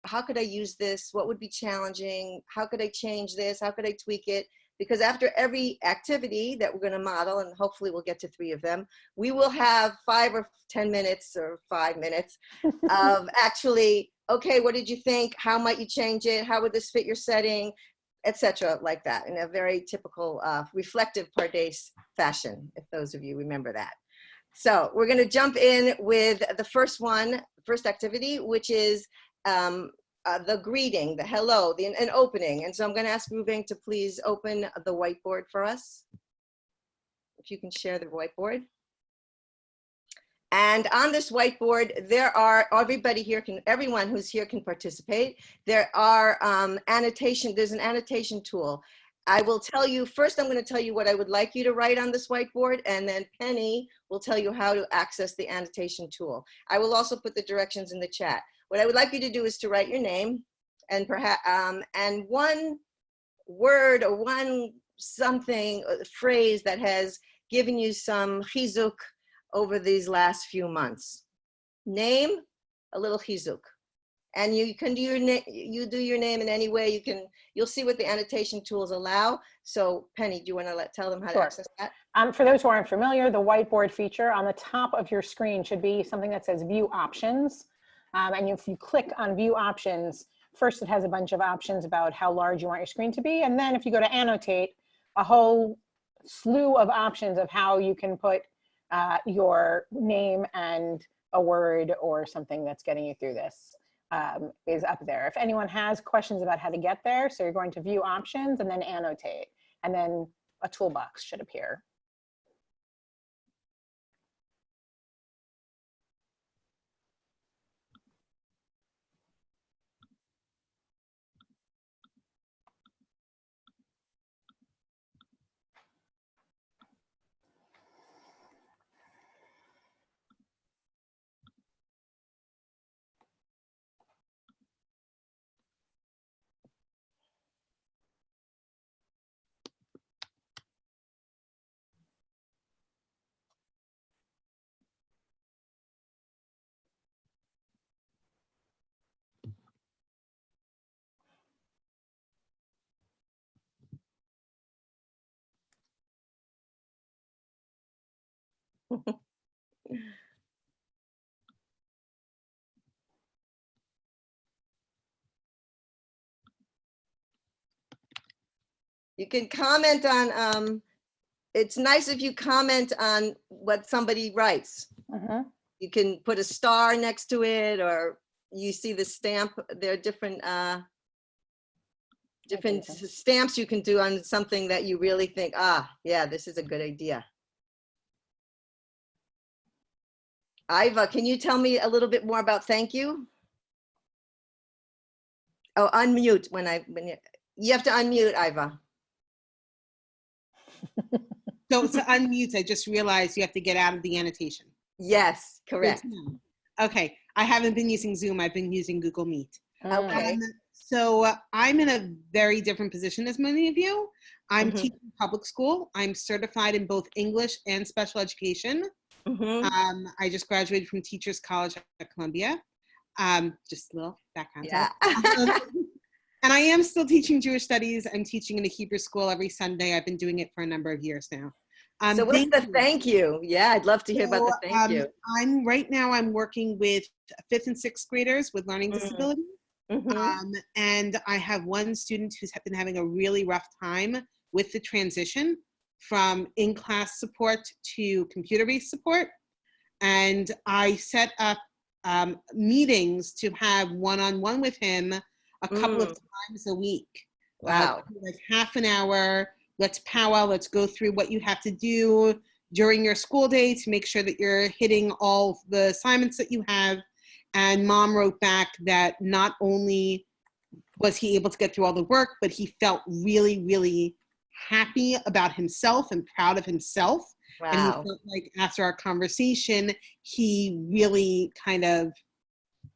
how could I use this? What would be challenging? How could I change this? How could I tweak it? Because after every activity that we're going to model, and hopefully we'll get to 3 of them, we will have 5 or 10 minutes or 5 minutes of actually, okay, what did you think? How might you change it? How would this fit your setting? Etc. like that, in a very typical reflective Pardes fashion, if those of you remember that. So we're going to jump in with the first activity, which is the greeting, the hello, an opening. And so I'm going to ask Ruvain to please open the whiteboard for us. If you can share the whiteboard. And on this whiteboard, there are, everyone who's here can participate. There are there's an annotation tool. I will tell you, first I'm going to tell you what I would like you to write on this whiteboard, and then Penny will tell you how to access the annotation tool. I will also put the directions in the chat. What I would like you to do is to write your name and perhaps, and one word or one something, phrase that has given you some chizuk over these last few months. Name, a little chizuk. And you can do your name in any way. You'll see what the annotation tools allow. So Penny, do you want to tell them how to access that? For those who aren't familiar, the whiteboard feature on the top of your screen should be something that says view options. And if you click on view options, first it has a bunch of options about how large you want your screen to be. And then if you go to annotate, a whole slew of options of how you can put your name and a word or something that's getting you through this is up there. If anyone has questions about how to get there, so you're going to view options and then annotate, and then a toolbox should appear. You can comment on, it's nice if you comment on what somebody writes. You can put a star next to it, or you see the stamp. There are different stamps you can do on something that you really think, yeah, this is a good idea. Iva, can you tell me a little bit more about thank you? Oh, unmute when you have to unmute, Iva. So to unmute, I just realized you have to get out of the annotation. Yes, correct. Okay, I haven't been using Zoom. I've been using Google Meet. Okay. So I'm in a very different position as many of you. I'm teaching public school. I'm certified in both English and special education. I just graduated from Teachers College at Columbia. Just a little background. Yeah. And I am still teaching Jewish studies. I'm teaching in a Hebrew school every Sunday. I've been doing it for a number of years now. So what's the thank you? Yeah, I'd love to hear about the thank you. Right now I'm working with 5th and 6th graders with learning disabilities. And I have one student who's been having a really rough time with the transition from in-class support to computer-based support. And I set up meetings to have one-on-one with him a couple of times a week. Wow. Like half an hour, let's powwow, let's go through what you have to do during your school day to make sure that you're hitting all the assignments that you have. And Mom wrote back that not only was he able to get through all the work, but he felt really, really happy about himself and proud of himself. Wow. And he felt like after our conversation, he really kind of,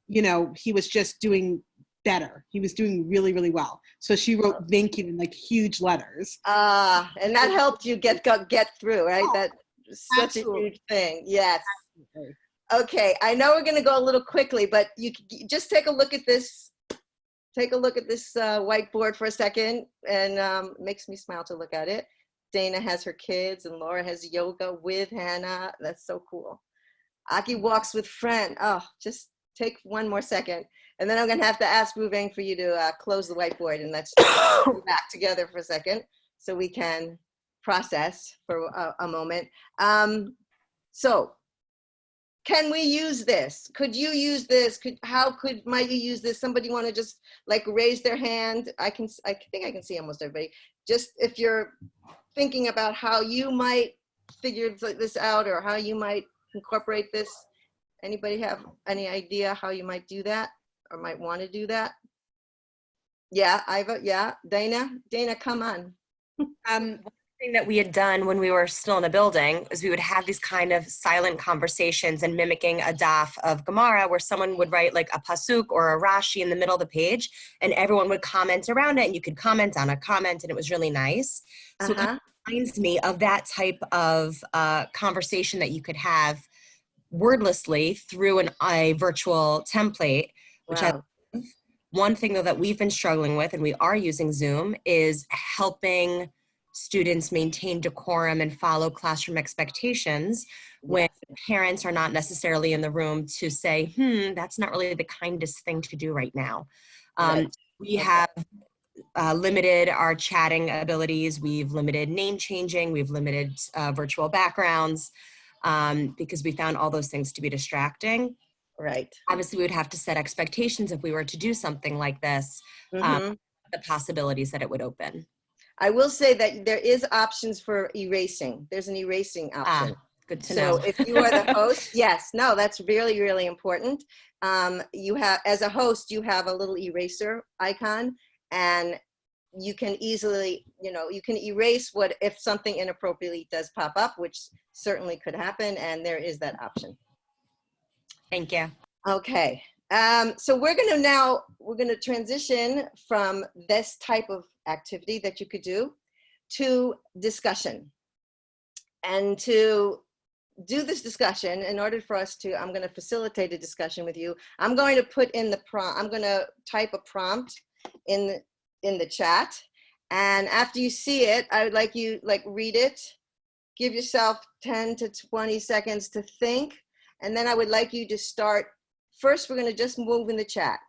he was just doing better. He was doing really, really well. So she wrote thank you in like huge letters. And that helped you get through, right? That's such absolutely. a huge thing. Yes. Absolutely. Okay, I know we're going to go a little quickly, but you just take a look at this take a look at this whiteboard for a second, and makes me smile to look at it. Dana has her kids, and Laura has yoga with Hannah. That's so cool. Aki walks with friend. Oh, just take one more second. And then I'm going to have to ask Ruvang for you to close the whiteboard, and let's go back together for a second so we can process for a moment. So can we use this? Could you use this? Might you use this? Somebody want to just like raise their hand? I think I can see almost everybody. Just if you're thinking about how you might figure this out, or how you might incorporate this. Anybody have any idea how you might do that or might want to do that? Yeah, Iva, yeah. Dana, come on. One thing that we had done when we were still in the building is we would have these kind of silent conversations and mimicking a daf of Gemara, where someone would write like a pasuk or a Rashi in the middle of the page, and everyone would comment around it, and you could comment on a comment, and it was really nice. So it kind of reminds me of that type of conversation that you could have wordlessly through a virtual template, which I love. One thing though that we've been struggling with, and we are using Zoom, is helping students maintain decorum and follow classroom expectations when parents are not necessarily in the room to say, that's not really the kindest thing to do right now. We have limited our chatting abilities. We've limited name changing. We've limited virtual backgrounds because we found all those things to be distracting. Right. Obviously, we would have to set expectations if we were to do something like this, the possibilities that it would open. I will say that there is options for erasing. There's an erasing option. Good to know. So if you are the host, yes, no, that's really, really important. You have, as a host, you have a little eraser icon, and you can easily, you can erase what if something inappropriately does pop up, which certainly could happen, and there is that option. Thank you. Okay, so we're gonna transition from this type of activity that you could do to discussion. And to do this discussion, in order for us to, I'm gonna facilitate a discussion with you. I'm going to put in the prompt, I'm gonna type a prompt in the chat. And after you see it, I would like you, read it, give yourself 10 to 20 seconds to think. And then I would like you to start, first we're gonna just move in the chat.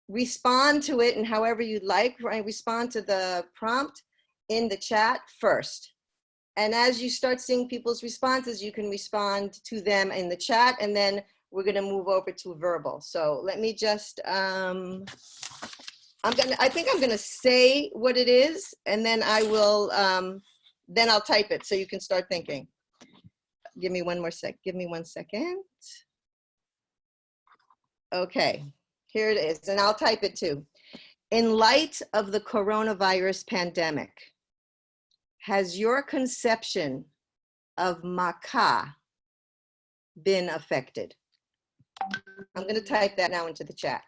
Respond to it in however you'd like, right? Respond to the prompt in the chat first. And as you start seeing people's responses, you can respond to them in the chat, and then we're gonna move over to verbal. So let me just, I think I'm gonna say what it is, and then I will, then I'll type it so you can start thinking. Give me one second. Okay, here it is, and I'll type it too. In light of the coronavirus pandemic, has your conception of Makkah been affected? I'm going to type that now into the chat.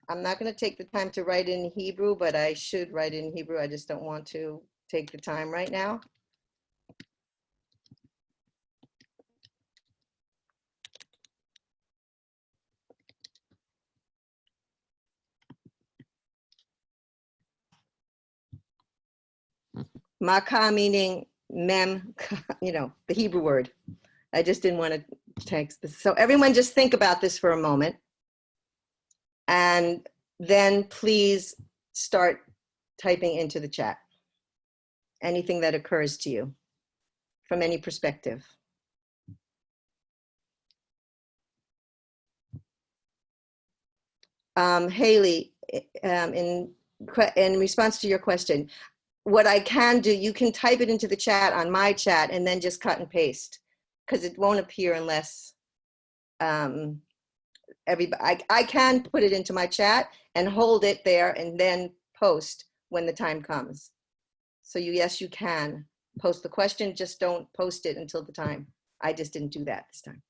I'm not going to take the time to write in Hebrew, but I should write in Hebrew. I just don't want to take the time right now. Makkah meaning mem, the Hebrew word. I just didn't want to text this. So everyone just think about this for a moment. And then please start typing into the chat anything that occurs to you from any perspective. Haley, in response to your question, what I can do, you can type it into the chat on my chat and then just cut and paste, because it won't appear unless everybody, I can put it into my chat and hold it there and then post when the time comes. So yes, you can post the question, just don't post it until the time. I just didn't do that this time.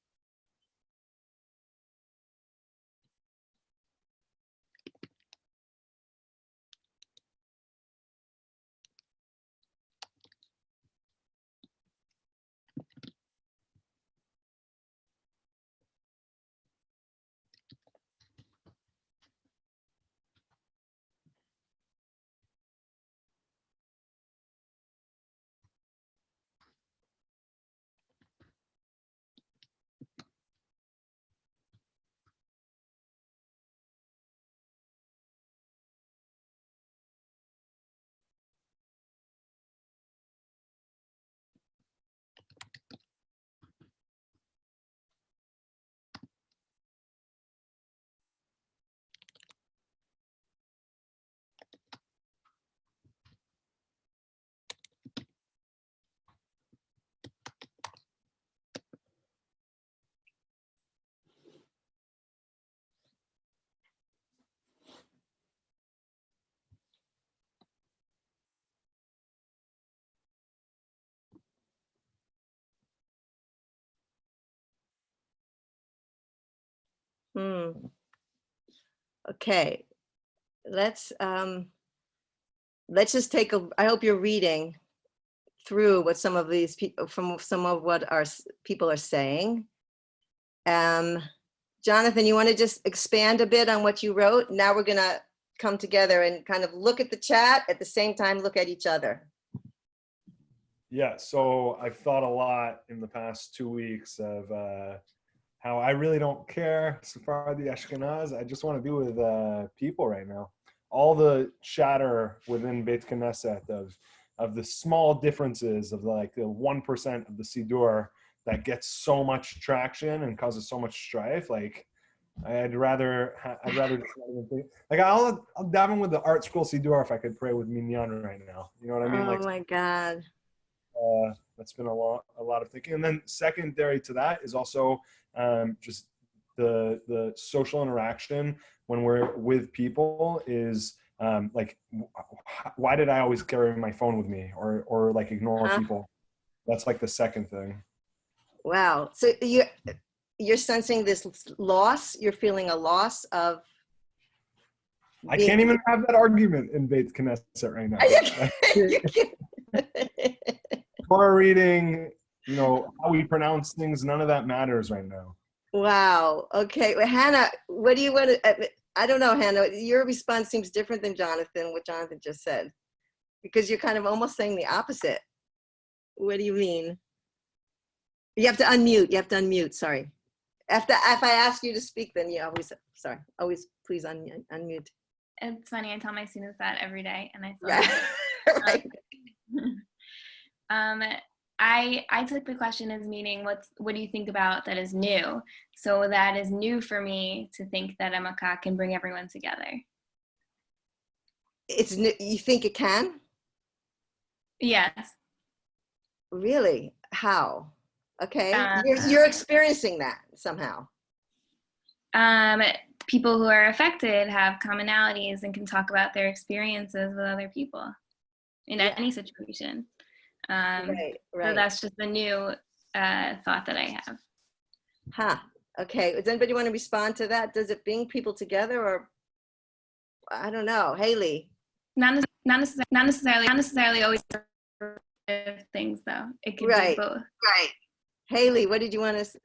Hmm. Okay. Let's just take a, I hope you're reading through what some of these people, from some of what our people are saying. Jonathan, you want to just expand a bit on what you wrote? Now we're gonna come together and kind of look at the chat at the same time, look at each other. Yeah, so I've thought a lot in the past 2 weeks of how I really don't care Sephardi Ashkenaz. I just want to be with people right now. All the chatter within Beit Knesset of the small differences of like the 1% of the Siddur that gets so much traction and causes so much strife. Like I'd rather just not even think. Like I'll daven with the art school Siddur if I could pray with Minyan right now. You know what I mean? Oh Like my God. that's been a lot of thinking. And then secondary to that is also just the social interaction when we're with people is like, why did I always carry my phone with me or like ignore people? That's like the second thing. Wow. So you're sensing this loss. You're feeling a loss of. I can't even have that argument in Beit Knesset right now. You can't. Torah reading, you know, how we pronounce things, none of that matters right now. Wow. Okay. Well, Hannah, what do you want to, I don't know, Hannah, your response seems different than Jonathan, what Jonathan just said, because you're kind of almost saying the opposite. What do you mean? You have to unmute. You have to unmute. Sorry. If I ask you to speak, then you always, sorry, always please unmute. It's funny. I tell my students that every day, and I Yeah. Right. I took the question as meaning what do you think about that is new? So that is new for me to think that a makkah can bring everyone together. It's new. You think it can? Yes. Really? How? Okay. You're experiencing that somehow. People who are affected have commonalities and can talk about their experiences with other people in any situation. Right. So that's just a new thought that I have. Huh. Okay. Does anybody want to respond to that? Does it bring people together, or I don't know, Haley? Not necessarily always things though. It could be both. Right. Haley, what did you want to say?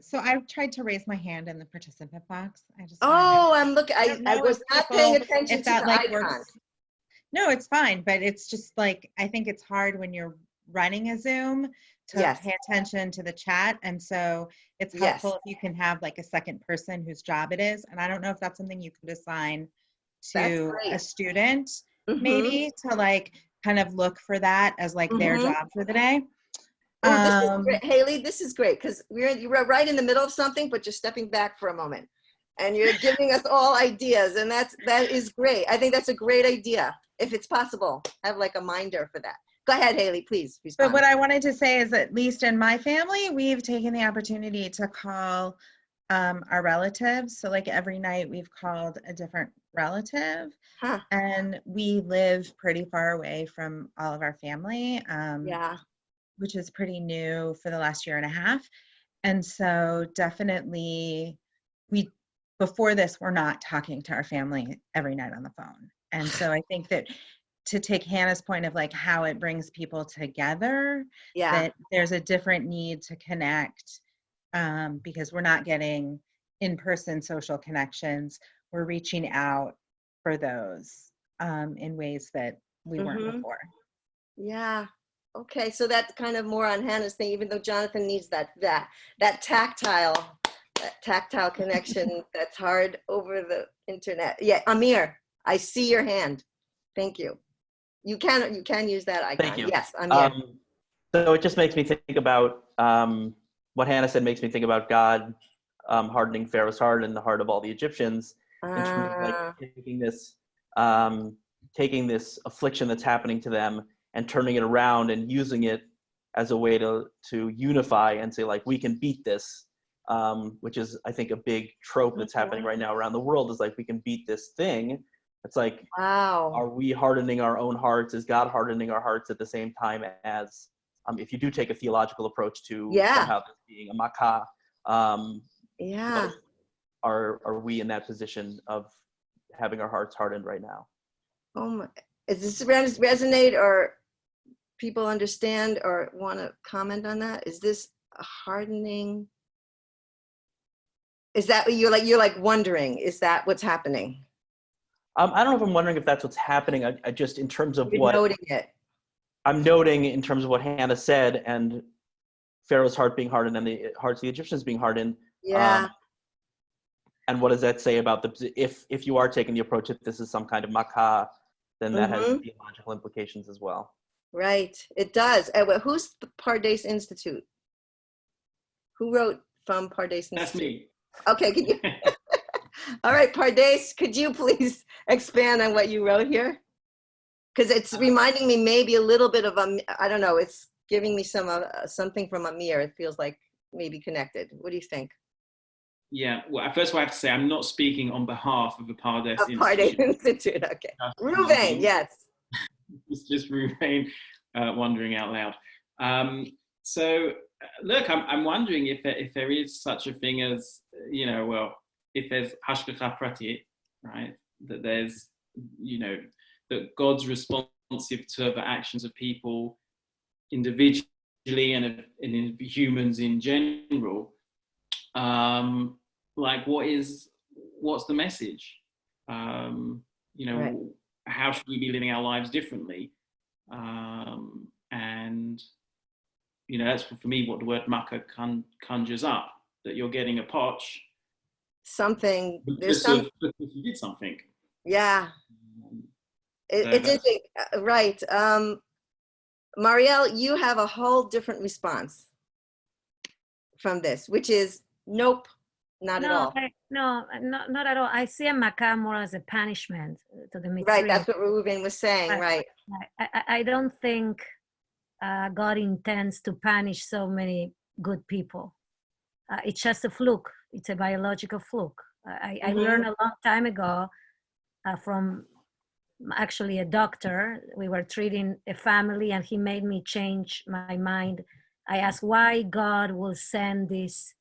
So I tried to raise my hand in the participant box. I'm looking. I was not paying attention if to that the like icon. works. No, it's fine, but it's just like I think it's hard when you're running a Zoom to pay attention to the chat, and so it's helpful if you can have like a second person whose job it is. And I don't know if that's something you could assign to a student, maybe to like kind of look for that as like their job for the day. Oh, this is great. Haley, this is great because you're right in the middle of something, but you're stepping back for a moment, and you're giving us all ideas, and that is great. I think that's a great idea. If it's possible, have like a minder for that. Go ahead, Haley, please respond. But what I wanted to say is, at least in my family, we've taken the opportunity to call our relatives. So like every night we've called a different relative, and we live pretty far away from all of our family, which is pretty new for the last year and a half. And so definitely before this, we're not talking to our family every night on the phone. And so I think that to take Hannah's point of like how it brings people together, that there's a different need to connect because we're not getting in-person social connections. We're reaching out for those in ways that we weren't before. Yeah. Okay. So that's kind of more on Hannah's thing, even though Jonathan needs that tactile connection that's hard over the internet. Yeah, Amir, I see your hand. Thank you. You can use that icon. Thank you. Yes, Amir. So it just makes me think about what Hannah said. Makes me think about God hardening Pharaoh's heart and the heart of all the Egyptians in terms of like taking this affliction that's happening to them and turning it around and using it as a way to unify and say like we can beat this. Which is, I think, a big trope that's happening right now around the world is like, we can beat this thing. It's like, are we hardening our own hearts? Is God hardening our hearts at the same time as, if you do take a theological approach to somehow this being a makkah, are we in that position of having our hearts hardened right now? Oh my, is this resonate, or people understand or want to comment on that? Is this a hardening? Is that what you're like wondering? Is that what's happening? I don't know if I'm wondering if that's what's happening. I just, in terms of You're what noting it. I'm noting in terms of what Hannah said, and Pharaoh's heart being hardened and the hearts of the Egyptians being hardened. Yeah. And what does that say about if you are taking the approach that this is some kind of makah, then that has theological implications as well. Right, it does. Who's the Pardes Institute? Who wrote from Pardes Institute? That's me. Okay, can you? All right, Pardes, could you please expand on what you wrote here? Because it's reminding me maybe a little bit of I don't know. It's giving me something from Amir. It feels like maybe connected. What do you think? Yeah. Well, first of all, I have to say I'm not speaking on behalf of the Pardes Institute. Pardes Institute. Okay. Ruvain, yes. It's just Ruvain wondering out loud. So look, I'm wondering if there is such a thing as, if there's hashgacha pratit, right? That there's, that God's responsive to the actions of people individually and in humans in general. Like what's the message? Right. How should we be living our lives differently? And that's for me what the word makkah conjures up, that you're getting a potch. Something. Because you did something. Yeah. It's interesting, right. Marielle, you have a whole different response from this, which is nope, not at all. Not at all. I see a makkah more as a punishment to the Mitzrayim. Right, that's what Reuven was saying, right. I don't think God intends to punish so many good people. It's just a fluke. It's a biological fluke. I learned a long time ago from actually a doctor. We were treating a family and he made me change my mind. I asked why God will send this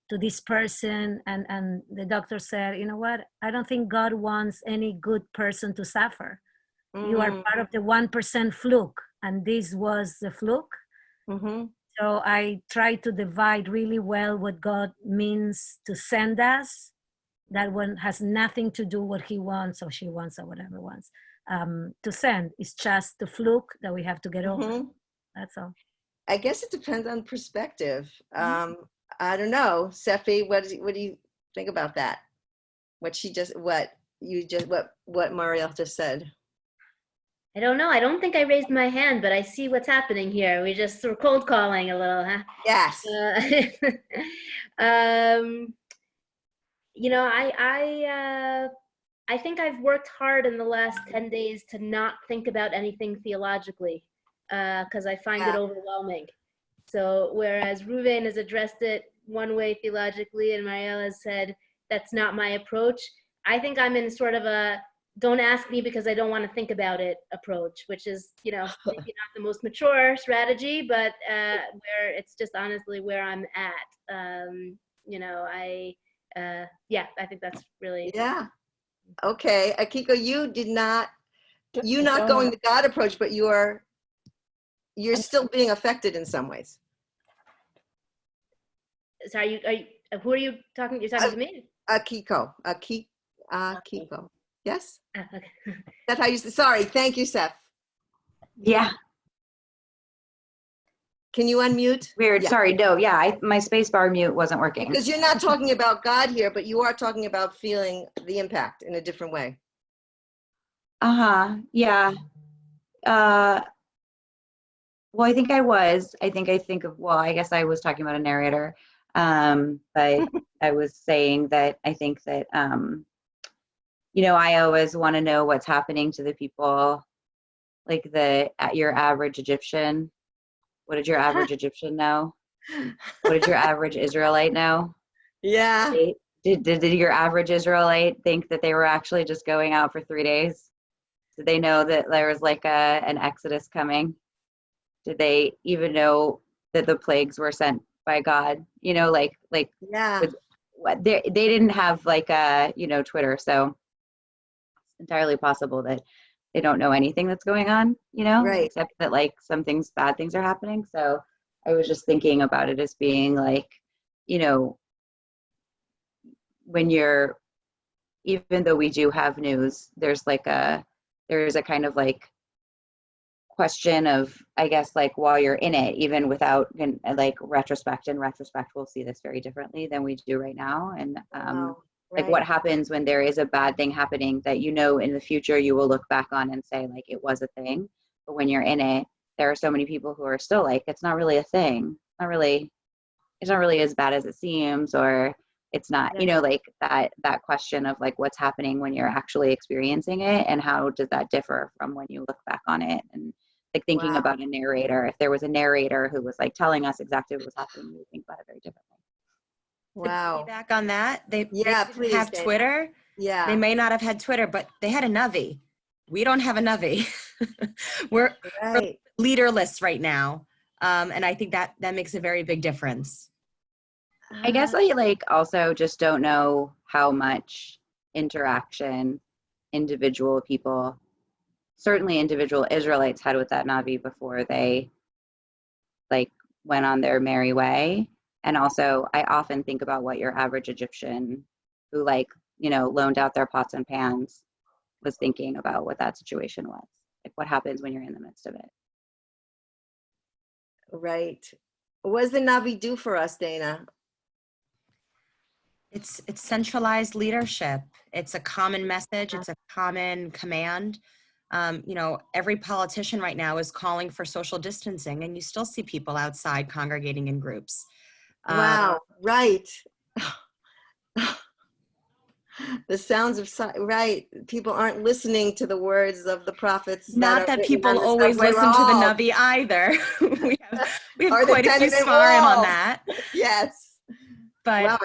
to this person, and the doctor said, you know what, I don't think God wants any good person to suffer. You are part of the 1% fluke, and this was the fluke. So I try to divide really well what God means to send us. That one has nothing to do what he wants or she wants or whatever wants to send. It's just the fluke that we have to get over. That's all. I guess it depends on perspective. I don't know, Sefi, what do you think about that? What Marielle just said. I don't know. I don't think I raised my hand, but I see what's happening here. We just were cold calling a little, huh? Yes. I think I've worked hard in the last 10 days to not think about anything theologically, because I find it overwhelming. So whereas Reuven has addressed it one way theologically and Marielle has said, that's not my approach, I think I'm in sort of a don't ask me because I don't want to think about it approach, which is, maybe not the most mature strategy, but where it's just honestly where I'm at. I think that's really. Yeah. Okay. Akiko, you're not going the God approach, but you're still being affected in some ways. Sorry, who are you talking? You're talking to me? Akiko. Akiko. Yes? Okay. That's how you say. Sorry. Thank you, Seth. Yeah. Can you unmute? Weird. Yeah. Sorry. No. Yeah. My spacebar mute wasn't working. Because you're not talking about God here, but you are talking about feeling the impact in a different way. Yeah. Well, I think I was. I guess I was talking about a narrator. But I was saying that I think that, I always want to know what's happening to the people, like your average Egyptian. What did your average Egyptian know? What did your average Israelite know? Yeah. Did your average Israelite think that they were actually just going out for 3 days? Did they know that there was like an exodus coming? Did they even know that the plagues were sent by God? they didn't have like a, Twitter, so it's entirely possible that they don't know anything that's going on, Right. except that like bad things are happening. So I was just thinking about it as being like, when even though we do have news, there's a kind of like question of, I guess, like while you're in it, even without like retrospect, we'll see this very differently than we do right now. And like what happens when there is a bad thing happening that, in the future you will look back on and say like it was a thing. But when you're in it, there are so many people who are still like, it's not really a thing. It's not really as bad as it seems, or it's not, like that question of like what's happening when you're actually experiencing it, and how does that differ from when you look back on it. And like thinking about a narrator, if there was a narrator who was like telling us exactly what was happening, we would think about it very differently. Wow. Back on that, they didn't please, have Dana. Twitter. Yeah. They may not have had Twitter, but they had a Navi. We don't have a Navi. we're leaderless right now. And I think that makes a very big difference. I guess I like also just don't know how much interaction individual people, certainly individual Israelites, had with that Navi before they like went on their merry way. And also I often think about what your average Egyptian who like, loaned out their pots and pans was thinking about what that situation was. Like what happens when you're in the midst of it. Right. What does the Navi do for us, Dana? It's centralized leadership. It's a common message. It's a common command. Every politician right now is calling for social distancing, and you still see people outside congregating in groups. Wow. Right. The sounds of right. People aren't listening to the words of the prophets. Not that people always listen to the Navi either. we have quite a few Svarim on that. Yes. But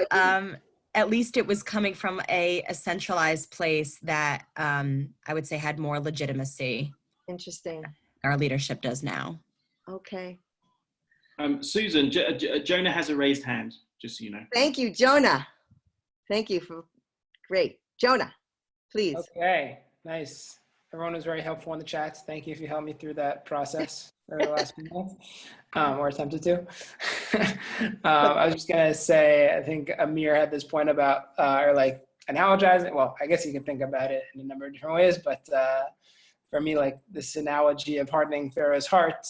at least it was coming from a centralized place that I would say had more legitimacy. Interesting. Our leadership does now. Okay. Susan, Jonah has a raised hand, just so you know. Thank you, Jonah. Thank you for great. Jonah, please. Okay, nice. Everyone was very helpful in the chats. Thank you if you helped me through that process over the last few months, or attempted to. I was just gonna say, I think Amir had this point about, or like analogizing. Well, I guess you can think about it in a number of different ways, but for me, like this analogy of hardening Pharaoh's heart,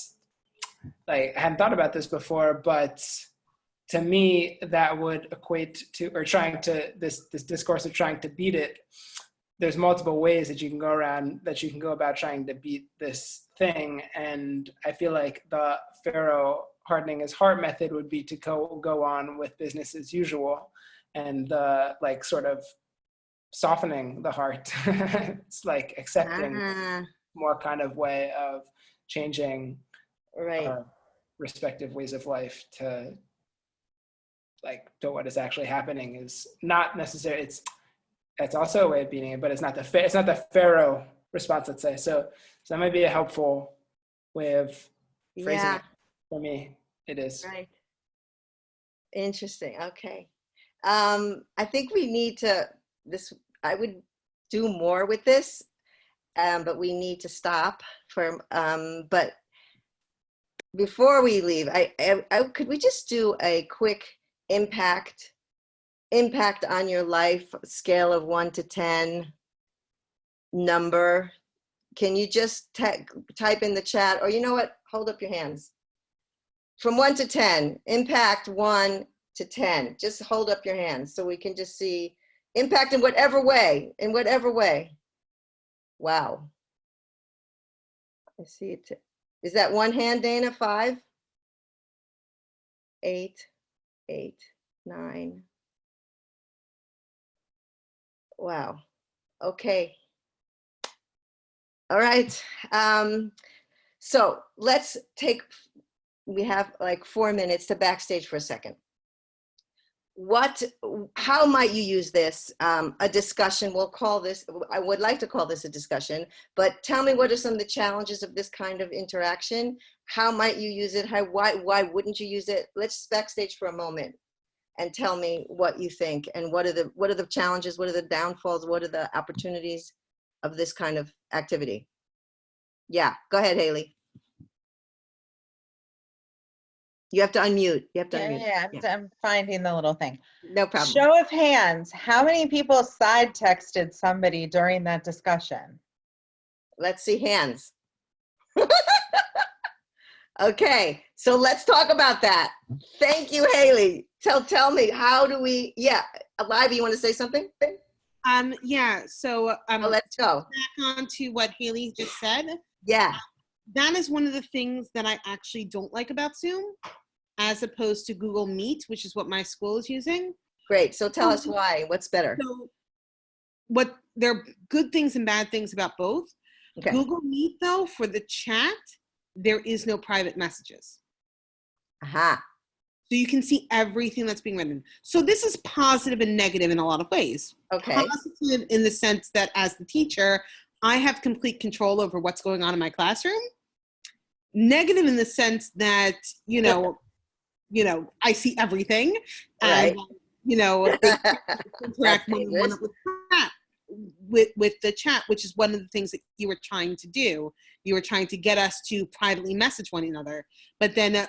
like I hadn't thought about this before, but to me, that would equate to, or trying to, this discourse of trying to beat it. There's multiple ways that you can go about trying to beat this thing. And I feel like the Pharaoh hardening his heart method would be to go on with business as usual, and like sort of softening the heart. It's like accepting more kind of way of changing our respective ways of life to what is actually happening is not necessarily, it's also a way of beating it, but it's not the Pharaoh response, let's say. So that might be a helpful way of phrasing it. For me, it is. Right. Interesting. Okay. I think we need to, I would do more with this, but we need to stop but before we leave, could we just do a quick impact on your life scale of 1 to 10 number? Can you just type in the chat, or you know what, hold up your hands. From 1 to 10, impact 1 to 10, just hold up your hands so we can just see impact in whatever way, Wow. I see it. Is that one hand, Dana? 5, 8, 9. Wow. Okay. All right. So let's we have like 4 minutes to backstage for a second. How might you use this? A discussion, I would like to call this a discussion, but tell me, what are some of the challenges of this kind of interaction? How might you use it? Why wouldn't you use it? Let's backstage for a moment. and tell me what you think and what are the challenges, what are the downfalls, what are the opportunities of this kind of activity. Yeah, go ahead, Haley. You have to unmute. You have to unmute. Yeah, I'm finding the little thing. No problem. Show of hands, how many people side texted somebody during that discussion? Let's see hands. Okay, so let's talk about that. Thank you, Haley. Tell me, how do we, Aliva, you want to say something? Yeah, so let's go. Back on to what Haley just said. Yeah. That is one of the things that I actually don't like about Zoom, as opposed to Google Meet, which is what my school is using. Great, so tell us why, what's better? So there are good things and bad things about both. Okay. Google Meet, though, for the chat, there is no private messages. Aha. So you can see everything that's being written. So this is positive and negative in a lot of ways. Okay. Positive in the sense that as the teacher, I have complete control over what's going on in my classroom. Negative in the sense that, you know, I see everything. Right. And, they interact with the chat, which is one of the things that you were trying to do. You were trying to get us to privately message one another, but then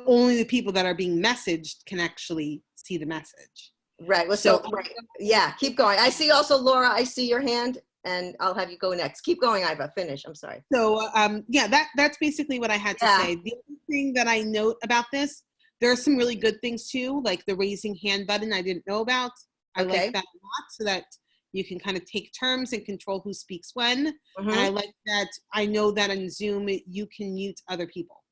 only the people that are being messaged can actually see the message. Right. Well, so right. Yeah, keep going. I see also, Laura, I see your hand and I'll have you go next. Keep going, Iva. Finish. I'm sorry. So that's basically what I had to say. The other thing that I note about this, there are some really good things too, like the raising hand button I didn't know about. I like that a lot, so that you can kind of take turns and control who speaks when. And I like that. I know that on Zoom, you can mute other people,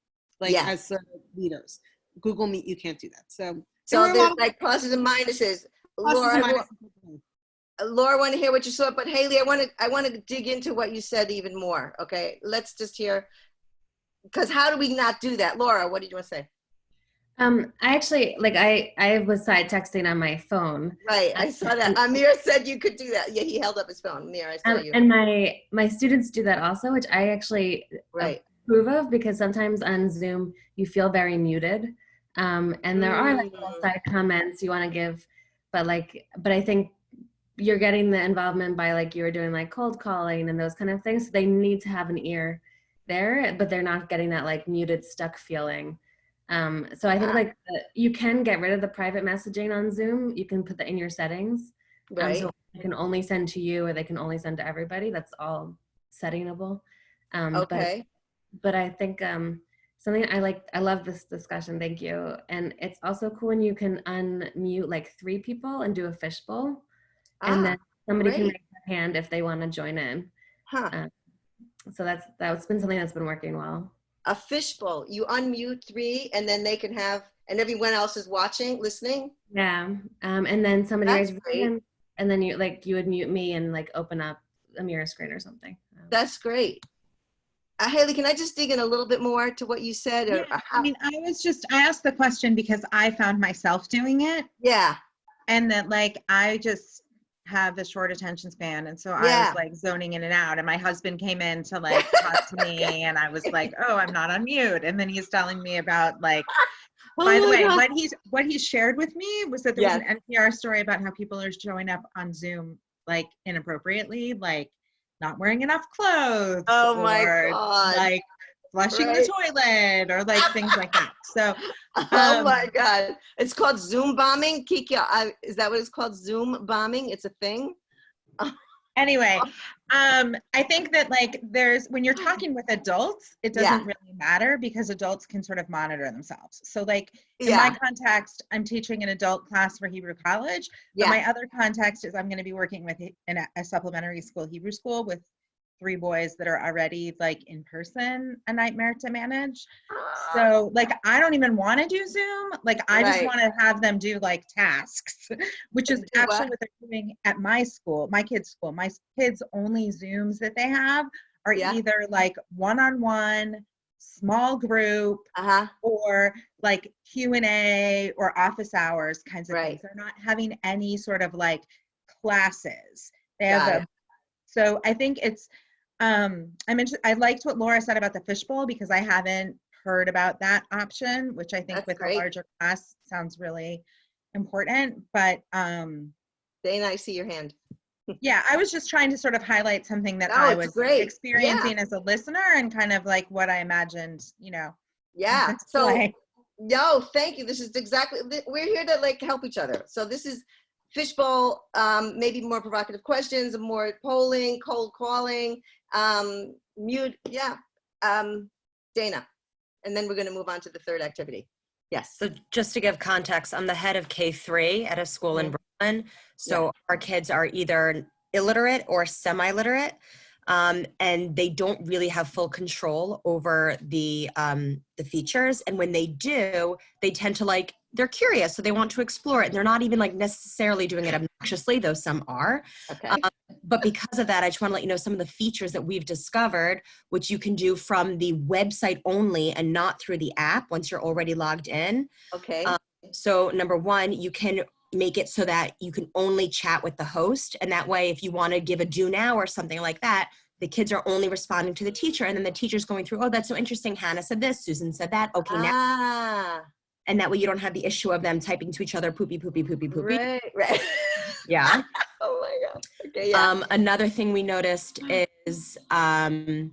as the leaders. Google Meet, you can't do that. So there's like pluses and minuses. Laura, I want to hear what you saw, but Haley, I want to dig into what you said even more. Okay, let's just hear, because how do we not do that? Laura, what did you want to say? I actually, I was side texting on my phone. Right, I saw that. Amir said you could do that. Yeah, he held up his phone. Amir, I saw you. And my students do that also, which I actually approve of, because sometimes on Zoom you feel very muted. And there are little side comments you want to give, but I think you're getting the involvement by you were doing cold calling and those kind of things. So they need to have an ear there, but they're not getting that muted, stuck feeling. So I think you can get rid of the private messaging on Zoom. You can put that in your settings. Right. So they can only send to you or they can only send to everybody. That's all settingable. Okay. But I think something I love this discussion. Thank you. And it's also cool when you can unmute 3 people and do a fishbowl. And then somebody can raise their hand if they want to join in. So that's been something that's been working well. A fishbowl. You unmute 3 and then they can have, and everyone else is watching, listening? Yeah. And then somebody raises their hand and then you would mute me and open up a mirror screen or something. That's great. Haley, can I just dig in a little bit more to what you said? I asked the question because I found myself doing it. Yeah. And that I just have a short attention span, and so I was zoning in and out, and my husband came in to talk to me, and I was oh, I'm not on mute, and then he's telling me about by the way, what he shared with me was that there was an NPR story about how people are showing up on Zoom inappropriately, not wearing enough clothes, my God, flushing the toilet, or things like that. So oh my God, it's called Zoom bombing. Kikia, is that what it's called? Zoom bombing? It's a thing. Anyway, I think that when you're talking with adults, it doesn't really matter because adults can sort of monitor themselves. So in my context, I'm teaching an adult class for Hebrew College. But my other context is I'm going to be working with in a supplementary school, Hebrew school, with 3 boys that are already in person, a nightmare to manage. So I don't even want to do Zoom. I just want to have them do tasks, which is actually what they're doing at my school, my kids' school. My kids' only Zooms that they have are either one-on-one, small group, or Q&A or office hours kinds of things. They're not having any sort of classes. They have so I think it's I liked what Laura said about the fishbowl because I haven't heard about that option, which I think That's with great. a larger class sounds really important. But Dana, I see your hand. yeah, I was just trying to sort of highlight something that No, I it's was great. experiencing as a listener and kind of like what I imagined, Yeah. to So, play. no, thank you. This is exactly, we're here to like help each other. So this is fishbowl, maybe more provocative questions, more polling, cold calling, mute. Yeah. Dana. And then we're going to move on to the third activity. Yes. So just to give context, I'm the head of K3 at a school in Brooklyn. So our kids are either illiterate or semi-literate, and they don't really have full control over the features. And when they do, they tend to they're curious, so they want to explore it. And they're not even necessarily doing it obnoxiously, though some are. Okay. But because of that, I just want to let you know some of the features that we've discovered, which you can do from the website only and not through the app once you're already logged in. Okay. So number one, you can make it so that you can only chat with the host. And that way, if you want to give a do now or something like that, the kids are only responding to the teacher. And then the teacher's going through, oh, that's so interesting. Hannah said this, Susan said that. Okay, now. And that way you don't have the issue of them typing to each other, poopy, poopy, poopy, poopy. Right. Yeah. Oh my God. Okay, yeah. Another thing we noticed is the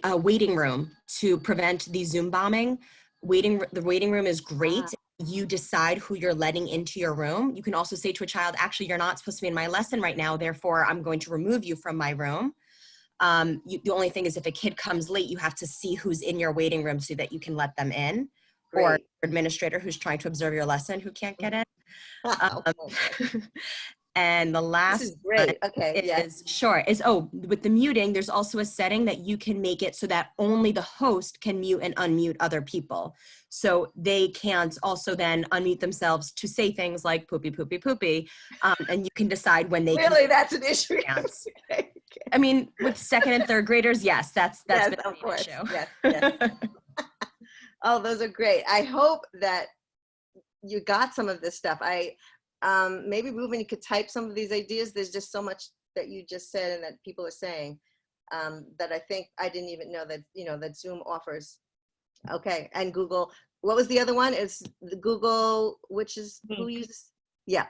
waiting room to prevent the Zoom bombing. The waiting room is great. You decide who you're letting into your room. You can also say to a child, actually, you're not supposed to be in my lesson right now. Therefore, I'm going to remove you from my room. The only thing is if a kid comes late, you have to see who's in your waiting room so that you can let them in. Great. Or administrator who's trying to observe your lesson who can't get in. And the last This is great. Okay. with the muting, there's also a setting that you can make it so that only the host can mute and unmute other people. So they can't also then unmute themselves to say things like poopy, poopy, poopy. And you can decide when they Really, that's an issue. Okay. I mean, with second and third graders, yes, that's yes, been of an course. issue. Yes. Oh, those are great. I hope that you got some of this stuff. Maybe Ruben, you could type some of these ideas. There's just so much that you just said and that people are saying that I think I didn't even know that, that Zoom offers. Okay. And Google, what was the other one? It's the Google, which is who uses? Yeah.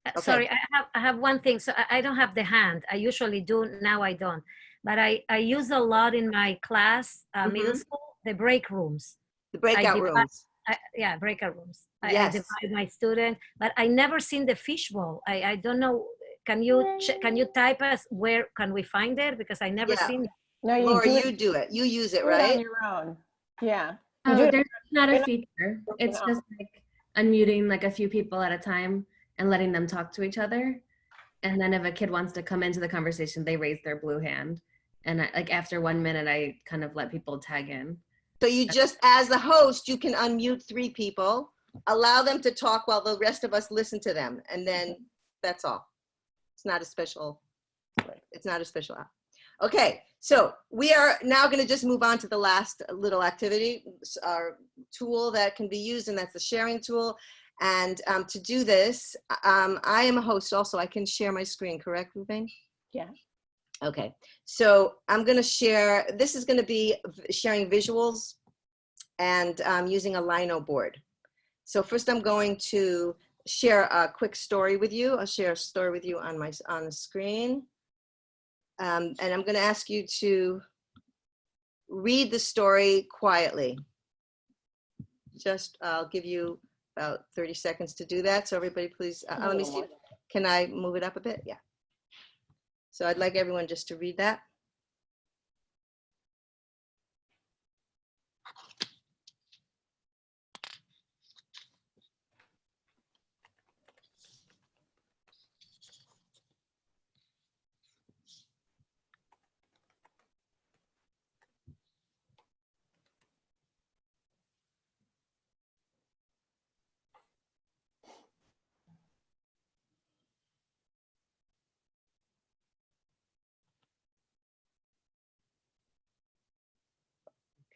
Okay. Sorry, I have one thing. So I don't have the hand. I usually do. Now I don't. But I use a lot in my class, middle school, the break rooms. The breakout rooms. Yeah, breakout rooms. Yes. I divide my student, but I never seen the fishbowl. I don't know. Can you type us where can we find it? Because I never seen it. No, Laura, you do it. You use it, do right? on your own. Yeah. Oh, there's not a feature. It's just unmuting a few people at a time and letting them talk to each other. And then if a kid wants to come into the conversation, they raise their blue hand. And after 1 minute, I kind of let people tag in. So you just, as a host, you can unmute 3 people, allow them to talk while the rest of us listen to them. And then that's all. It's not a special app. Okay, so we are now going to just move on to the last little activity, our tool that can be used, and that's the sharing tool. And to do this, I am a host also. I can share my screen, correct, Ruben? Yeah. Okay, so I'm going to share, this is going to be sharing visuals and using a Lino board. So first I'm going to share a quick story with you. I'll share a story with you on the screen. And I'm going to ask you to read the story quietly. I'll give you about 30 seconds to do that. So everybody please, let me see, can I move it up a bit? Yeah. So I'd like everyone just to read that.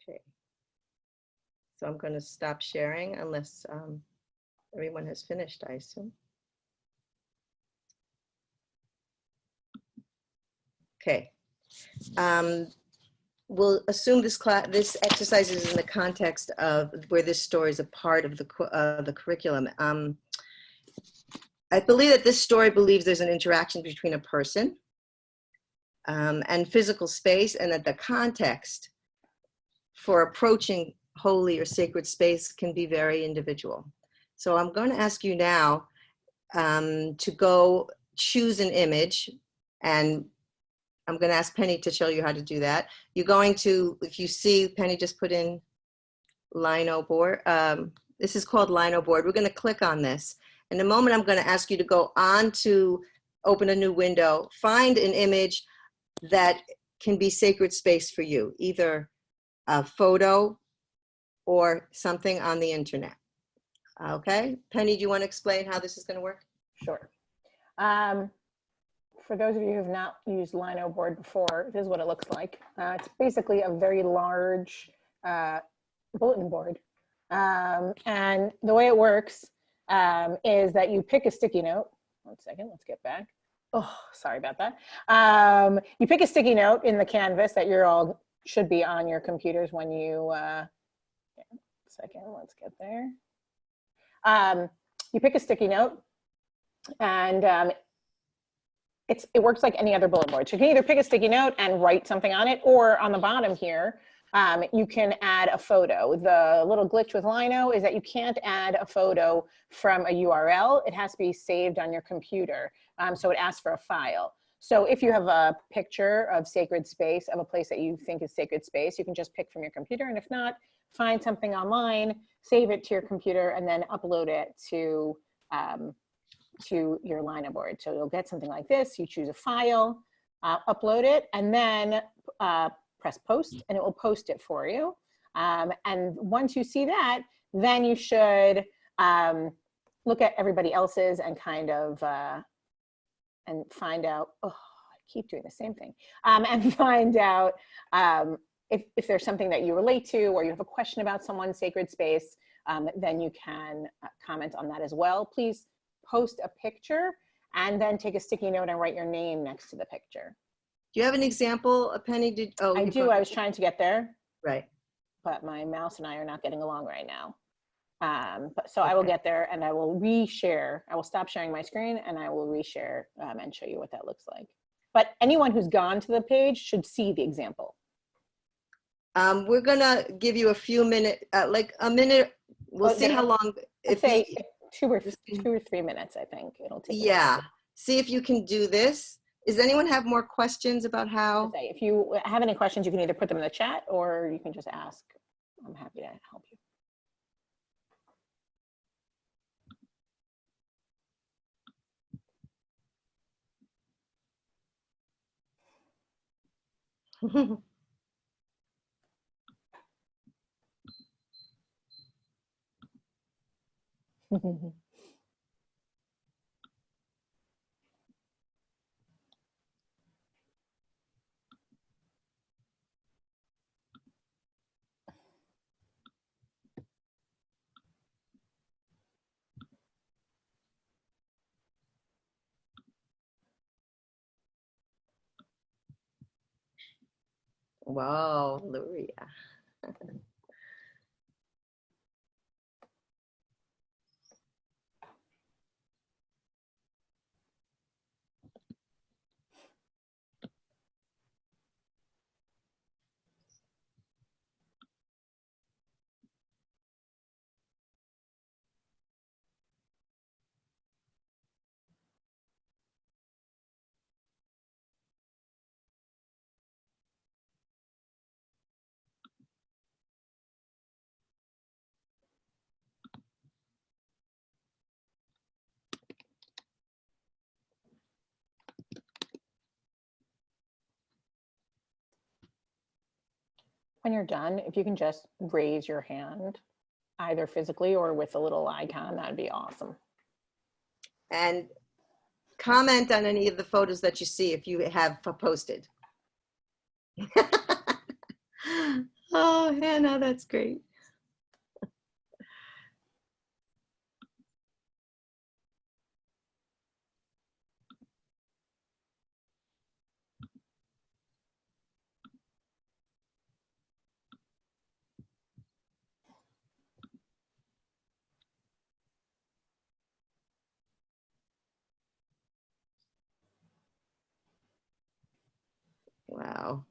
Okay. So I'm going to stop sharing unless everyone has finished, I assume. Okay. we'll assume this exercise is in the context of where this story is a part of the curriculum. I believe that this story believes there's an interaction between a person and physical space, and that the context for approaching holy or sacred space can be very individual. So I'm going to ask you now to go choose an image, and I'm going to ask Penny to show you how to do that. You're going to, if you see, Penny just put in lino board. This is called lino board. We're going to click on this. In a moment, I'm going to ask you to go on to open a new window, find an image that can be sacred space for you, either a photo or something on the internet. Okay, Penny, do you want to explain how this is going to work? Sure. For those of you who have not used lino board before, this is what it looks like. It's basically a very large bulletin board. And the way it works is that you pick a sticky note. 1 second, let's get back. Oh, sorry about that. You pick a sticky note in the canvas that you're all should be on your computers when you, second, let's get there. You pick a sticky note, and it works like any other bulletin board. So you can either pick a sticky note and write something on it, or on the bottom here, you can add a photo. The little glitch with Lino is that you can't add a photo from a URL. It has to be saved on your computer. So it asks for a file. So if you have a picture of sacred space, of a place that you think is sacred space, you can just pick from your computer. And if not, find something online, save it to your computer, and then upload it to your Lino board. So you'll get something like this. You choose a file, upload it, and then press post, and it will post it for you. And once you see that, then you should look at everybody else's and kind of and find out, oh, I keep doing the same thing, and find out if there's something that you relate to, or you have a question about someone's sacred space, then you can comment on that as well. Please post a picture and then take a sticky note and write your name next to the picture. Do you have an example, Penny? I do. I was trying to get there. Right. But my mouse and I are not getting along right now. So I will get there, and I will reshare. I will stop sharing my screen, and I will reshare and show you what that looks like. But anyone who's gone to the page should see the example. We're gonna give you a few minutes, like a minute. We'll see how long. I'd say 2 or 3 minutes. I think it'll take. Yeah. See if you can do this. Does anyone have more questions about how? If you have any questions, you can either put them in the chat or you can just ask. I'm happy to help you. Wow, Luria. When you're done, if you can just raise your hand, either physically or with a little icon, that'd be awesome. And comment on any of the photos that you see if you have posted. Oh, Hannah, that's great. Wow.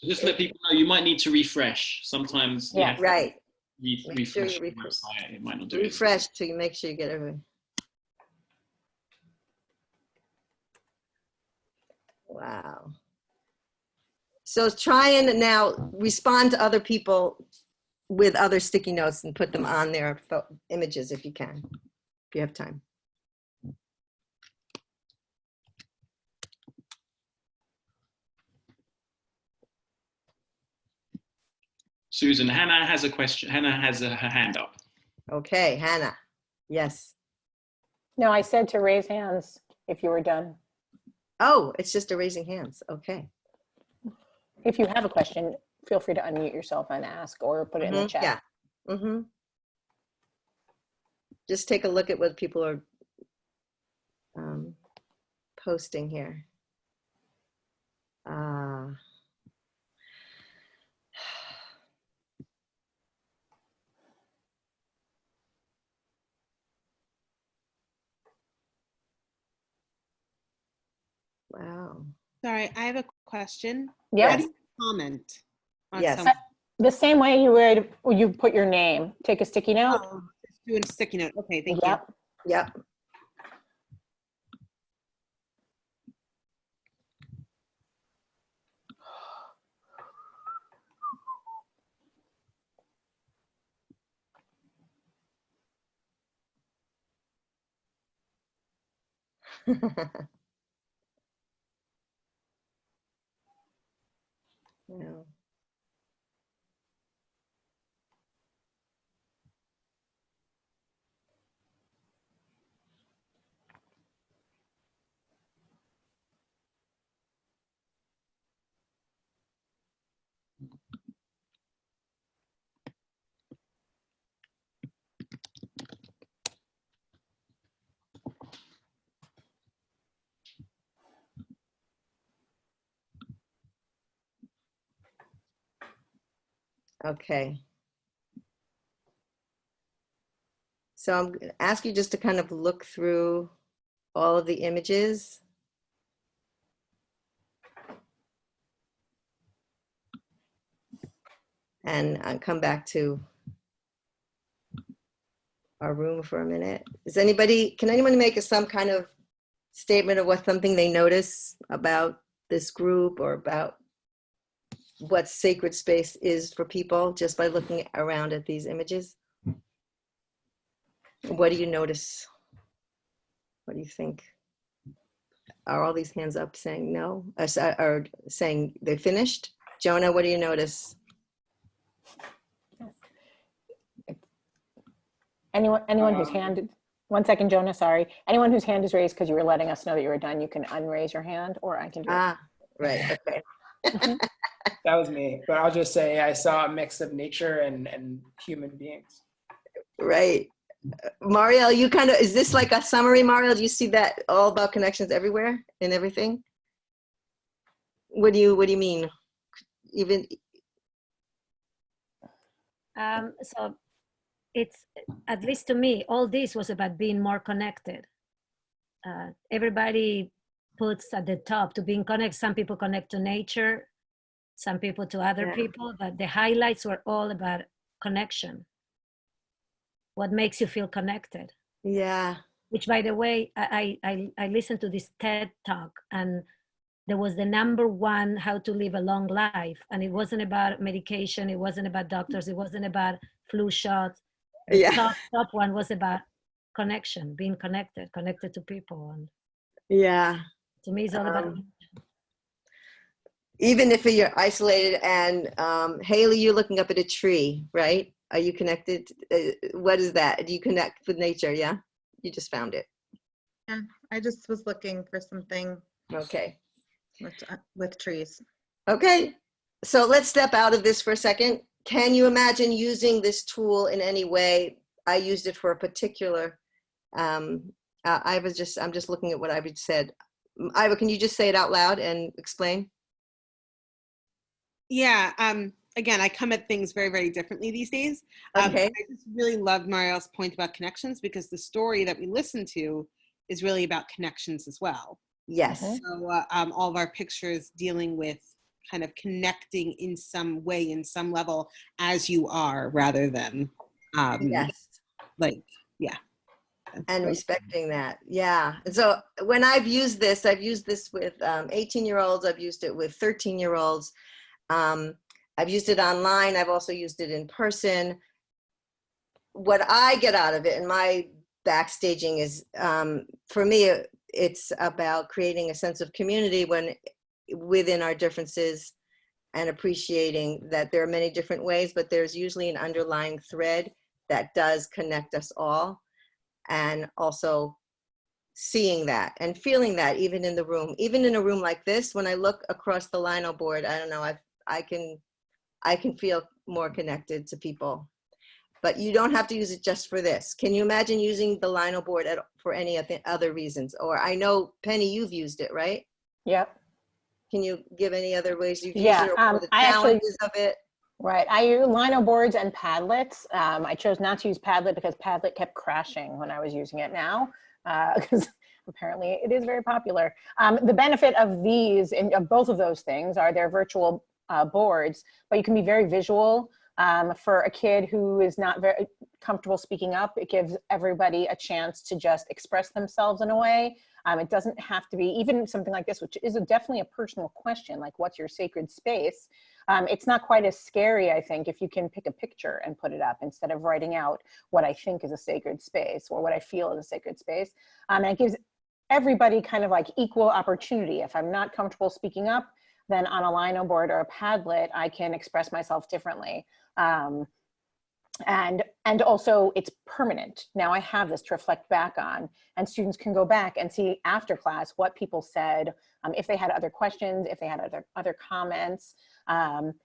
Just let people know you might need to refresh. Sometimes you have to Right. refresh the website. It might not do it. Refresh so you make sure you get everything. Wow. So try and now respond to other people with other sticky notes and put them on their images if you can, if you have time. Susan, Hannah has a question. Hannah has her hand up. Okay, Hannah. Yes. No, I said to raise hands if you were done. Oh, it's just a raising hands. Okay. If you have a question, feel free to unmute yourself and ask or put it in the chat. Yeah. Just take a look at what people are posting here. Wow. Sorry, I have a question. Yes. How do you comment on Yes. something? The same way you would, you put your name, take a sticky note. Oh, just doing a sticky note. Okay, thank Yep. you. Yep. Yeah. Okay. So I'm going to ask you just to kind of look through all of the images. And I'll come back to our room for a minute. Can anyone make some kind of statement of what something they notice about this group or about what sacred space is for people just by looking around at these images? What do you notice? What do you think? Are all these hands up saying no? Or saying they're finished? Jonah, what do you notice? Anyone whose hand, one second, Jonah, sorry. Anyone whose hand is raised because you were letting us know that you were done, you can unraise your hand or I can do it. Right, okay. That was me, but I'll just say I saw a mix of nature and human beings. Right. Mariel, you kind of, is this like a summary, Mariel? Do you see that all about connections everywhere and everything? What do you mean? Even so it's, at least to me, all this was about being more connected. Everybody puts at the top to being connected. Some people connect to nature, some people to other people, but the highlights were all about connection. What makes you feel connected? Yeah. Which, by the way, I listened to this TED talk, and there was the #1 how to live a long life, and it wasn't about medication, it wasn't about doctors, it wasn't about flu shots. The top one was about connection, being connected to people, and to me, it's all about. Even if you're isolated, and Haley, you're looking up at a tree, right? Are you connected? What is that? Do you connect with nature? Yeah, you just found it. Yeah, I just was looking for something. Okay. With trees. Okay, so let's step out of this for a second. Can you imagine using this tool in any way I used it for a particular, I'm just looking at what Iva said. Iva, can you just say it out loud and explain? Yeah. Again, I come at things very, very differently these days. Okay. I just really loved Marielle's point about connections, because the story that we listen to is really about connections as well. Yes. So all of our pictures dealing with kind of connecting in some way, in some level, as you are, rather than yes. like, yeah. And respecting that. Yeah. And so when I've used this with 18-year-olds. I've used it with 13-year-olds. I've used it online. I've also used it in person. What I get out of it and my backstaging is, for me, it's about creating a sense of community within our differences, and appreciating that there are many different ways, but there's usually an underlying thread that does connect us all. And also seeing that and feeling that even in the room, even in a room like this, when I look across the lino board, I don't know, I can feel more connected to people. But you don't have to use it just for this. Can you imagine using the lino board for any other reasons? Or I know, Penny, you've used it, right? Yep. Can you give any other ways you've used Yeah, it, or the I actually, challenges of it? right. I use lino boards and Padlets. I chose not to use Padlet because Padlet kept crashing when I was using it now, because apparently it is very popular. The benefit of these, of both of those things, are they're virtual boards, but you can be very visual. For a kid who is not very comfortable speaking up, it gives everybody a chance to just express themselves in a way. It doesn't have to be, even something like this, which is definitely a personal question, like what's your sacred space? It's not quite as scary, I think, if you can pick a picture and put it up instead of writing out what I think is a sacred space or what I feel is a sacred space. And it gives everybody kind of like equal opportunity. If I'm not comfortable speaking up, then on a lino board or a Padlet, I can express myself differently. And also it's permanent. Now I have this to reflect back on, and students can go back and see after class what people said, if they had other questions, if they had other comments.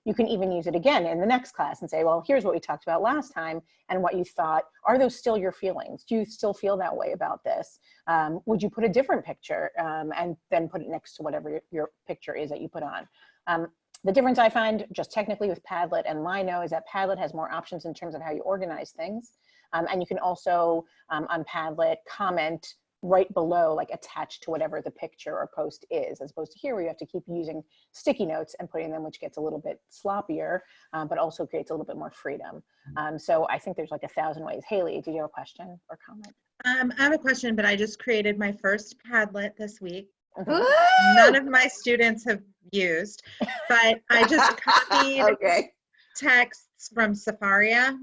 You can even use it again in the next class and say, well, here's what we talked about last time and what you thought. Are those still your feelings? Do you still feel that way about this? Would you put a different picture and then put it next to whatever your picture is that you put on? The difference I find just technically with Padlet and Lino is that Padlet has more options in terms of how you organize things. And you can also, on Padlet, comment right below, like attached to whatever the picture or post is, as opposed to here where you have to keep using sticky notes and putting them, which gets a little bit sloppier, but also creates a little bit more freedom. So I think there's like 1,000 ways. Haley, did you have a question or comment? I have a question, but I just created my first Padlet this week. None of my students have used, but I just copied okay. texts from Safaria,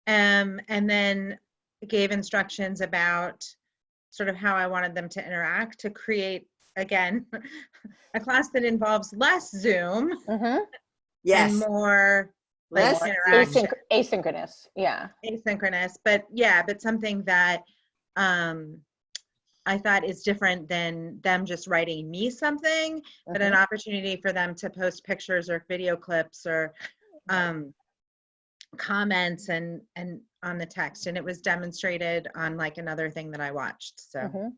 and then gave instructions about sort of how I wanted them to interact to create, again, a class that involves less Zoom yes. and more like interaction. Asynchronous, yeah. Asynchronous, but yeah, but something that I thought is different than them just writing me something, but an opportunity for them to post pictures or video clips or comments and on the text. And it was demonstrated on like another thing that I watched. So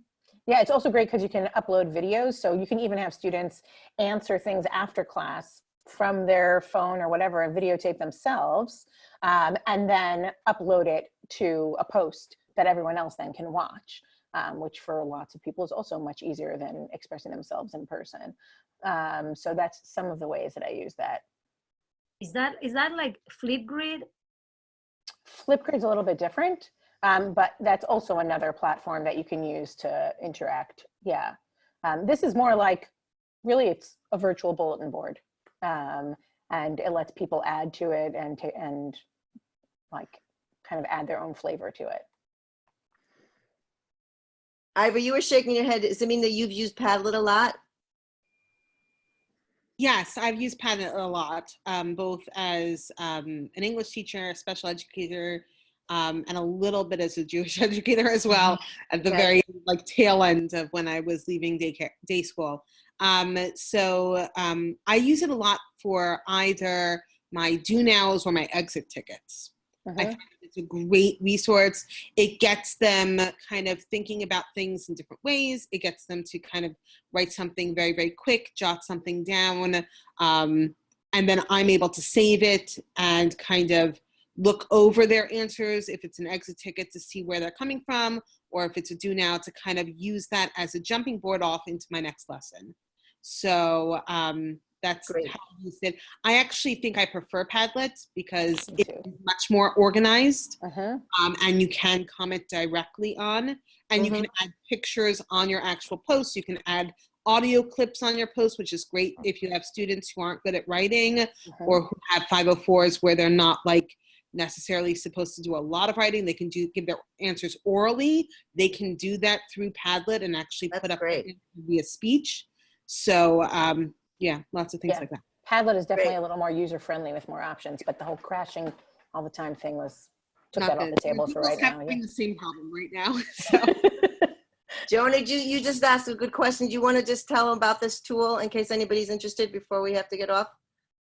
yeah, it's also great because you can upload videos. So you can even have students answer things after class from their phone or whatever and videotape themselves, and then upload it to a post that everyone else then can watch. Which for lots of people is also much easier than expressing themselves in person. So that's some of the ways that I use that. Is that like Flipgrid? Flipgrid's a little bit different, but that's also another platform that you can use to interact. Yeah, this is more like, really it's a virtual bulletin board, and it lets people add to it and like kind of add their own flavor to it. Iva, you were shaking your head. Does it mean that you've used Padlet a lot? Yes, I've used Padlet a lot, both as an English teacher, a special educator, and a little bit as a Jewish educator as well, at the very like tail end of when I was leaving day school. So I use it a lot for either my do nows or my exit tickets. I find it's a great resource. It gets them kind of thinking about things in different ways. It gets them to kind of write something very, very quick, jot something down, and then I'm able to save it and kind of look over their answers if it's an exit ticket to see where they're coming from, or if it's a do now to kind of use that as a jumping board off into my next lesson. So that's Great. how I use it. I actually think I prefer Padlet because it's much more organized, and you can comment directly on, and you can add pictures on your actual posts. You can add audio clips on your post, which is great if you have students who aren't good at writing or who have 504s where they're not like necessarily supposed to do a lot of writing. They can give their answers orally. They can do that through Padlet and actually put up via speech. So yeah, lots of things like that. Padlet is definitely a little more user-friendly with more options, but the whole crashing all the time thing took that off the table for right now. Having the same problem right now. So. Jonah, you just asked a good question. Do you want to just tell them about this tool in case anybody's interested before we have to get off?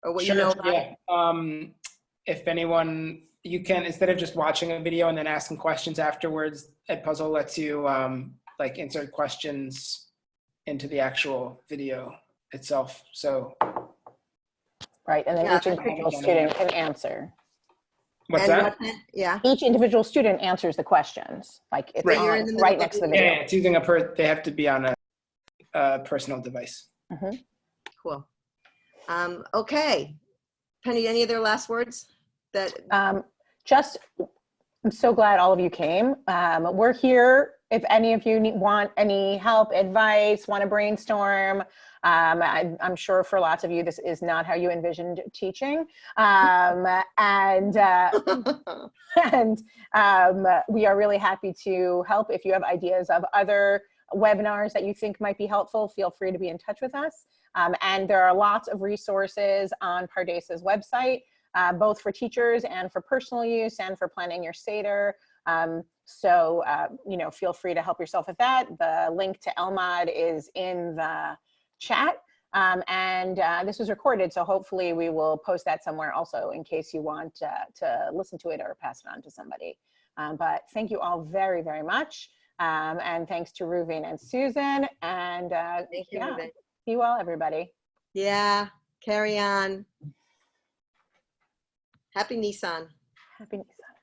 Or what you know about it? If anyone, you can, instead of just watching a video and then asking questions afterwards, Edpuzzle lets you like insert questions into the actual video itself. So right, and then each individual student can answer. What's that? Yeah. Each individual student answers the questions, like it's right next to the video. Yeah, it's using they have to be on a personal device. Cool. Okay. Penny, any other last words? I'm so glad all of you came. We're here if any of you want any help, advice, want to brainstorm. I'm sure for lots of you, this is not how you envisioned teaching. And we are really happy to help. If you have ideas of other webinars that you think might be helpful, feel free to be in touch with us. And there are lots of resources on Pardes' website, both for teachers and for personal use and for planning your Seder. So, feel free to help yourself with that. The link to LMOD is in the chat. This was recorded, so hopefully we will post that somewhere also in case you want to listen to it or pass it on to somebody. But thank you all very, very much. And thanks to Reuven and Susan. And thank you, Reuven. Be well, everybody. Yeah, carry on. Happy Nissan. Happy Nissan.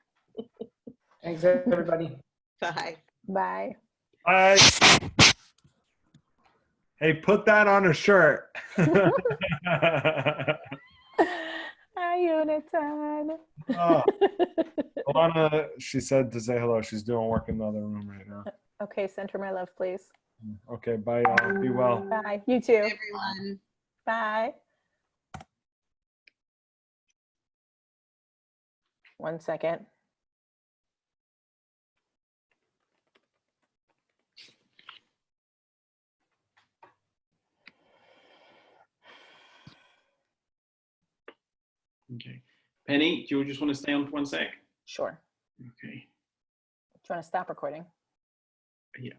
Thanks, everybody. Bye. Bye. Bye. Hey, put that on a shirt. Hi, Yonatan. Oh. Alana, she said to say hello. She's doing work in the other room right now. Okay, send her my love, please. Okay, bye, y'all. Be well. Bye. You too. Bye, everyone. Bye. 1 second. Okay. Penny, do you just want to stay on for 1 sec? Sure. Okay. Do you want to stop recording? Yeah.